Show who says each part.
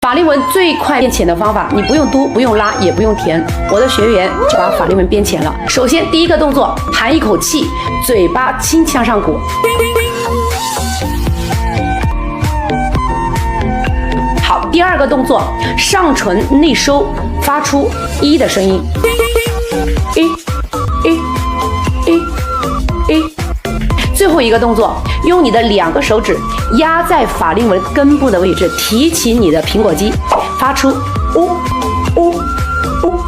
Speaker 1: 法令纹最快变浅的方法，你不用嘟，不用拉，也不用填，我的学员就把法令纹变浅了。首先，第一个动作，含一口气，嘴巴轻向上鼓。好，第二个动作，上唇内收，发出一的声音。最后一个动作，用你的2个手指压在法令纹根部的位置，提起你的苹果肌，发出呜呜